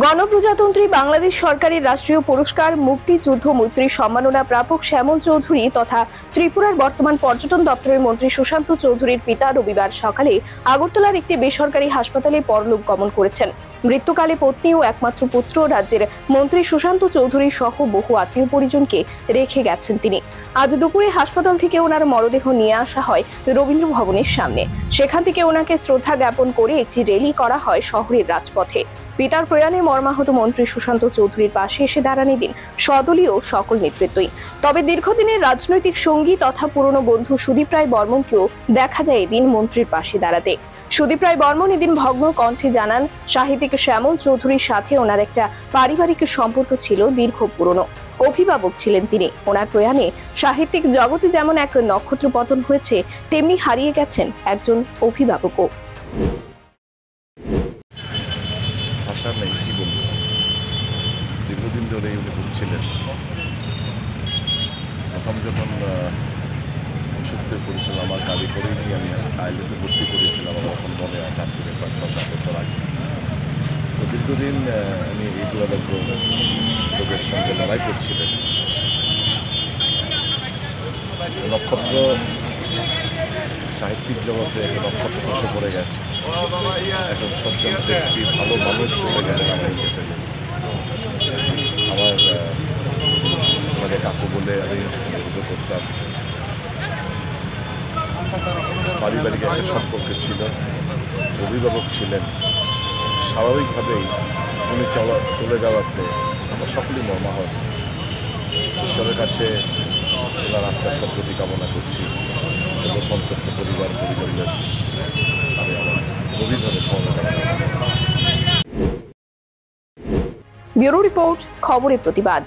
গণপ্রজাতন্ত্রী বাংলাদেশ সরকারের রাষ্ট্রীয় পুরস্কার মুক্তিযুদ্ধ মৈত্রী সম্মাননা প্রাপক শ্যামল চৌধুরী তথা ত্রিপুরার বর্তমান পর্যটন দপ্তরের মন্ত্রী সুশান্ত চৌধুরীর পিতা রবিবার সকালে আগরতলার একটি বেসরকারি হাসপাতালে পরলোক গমন করেছেন। মৃত্যুকালে পত্নী ও একমাত্র পুত্র রাজ্যের মন্ত্রী সুশান্ত চৌধুরী সহ বহু আত্মীয় পরিজনকে রেখে গেছেন তিনি। আজ দুপুরে হাসপাতাল থেকে ওনার মরদেহ নিয়ে আসা হয় রবীন্দ্র ভবনের সামনে। সেখান থেকে ওনাকে শ্রদ্ধা জ্ঞাপন করে একটি র্যালি করা হয় শহরের রাজপথে। পিতার প্রয়াণে মর্মাহত মন্ত্রী সুশান্ত চৌধুরীর পাশে এসে দাঁড়ান এদিন সদলীয় সকল নেতৃত্বই। তবে দীর্ঘদিনের রাজনৈতিক সঙ্গী তথা পুরনো বন্ধু সুদীপ রায় বর্মনকেও দেখা যায় এদিন মন্ত্রীর পাশে দাঁড়াতে। সুদীপ রায় বর্মন এদিন ভগ্ন কণ্ঠে জানান, সাহিত্যিক শ্যামল চৌধুরীর সাথে ওনার একটা পারিবারিক সম্পর্ক ছিল দীর্ঘ পুরনো। অভিভাবক ছিলেন তিনি। ওনার প্রয়াণে সাহিত্যিক জগতে যেমন এক নক্ষত্র পতন হয়েছে, তেমনি হারিয়ে গেছেন একজন অভিভাবকও। ভাষা নেই, কি বলবো। দীর্ঘদিন ধরে উনি ঘুরছিলেন। প্রথম যখন অসুস্থ হয়ে পড়েছিল, আমার গাড়ি করেই নিয়ে আমি আইএলএসে ভর্তি করেছিলাম। আমার এখন মনে আছে, আজ থেকে প্রায় 6-7 বছর আগে। তো দীর্ঘদিন উনি এই দুরারোগ্য রোগের সঙ্গে লড়াই করছিলেন। নক্ষত্র সাহিত্যিক জগতে একটা নক্ষত্র খসে পড়ে গেছে। এখন সজ্জন ব্যক্তি, ভালো মানুষ চলে গেলেন আমাদেরকে ফেলে। আমার আমাকে কাকু বলে আমি অনুভব করতাম। পারিবারিক একটা সম্পর্ক ছিল, অভিভাবক ছিলেন। স্বাভাবিকভাবেই উনি চলে যাওয়াতে আমরা সকলেই মর্মাহত। ঈশ্বরের কাছে ওনার আত্মার সদ্গতি কামনা করছি। সকল সম্পৃক্ত পরিবার পরিজনদের আমি আমার গভীরভাবে সমবেদনা জানাচ্ছি। ব্যুরো রিপোর্ট, খবরের প্রতিবাদ।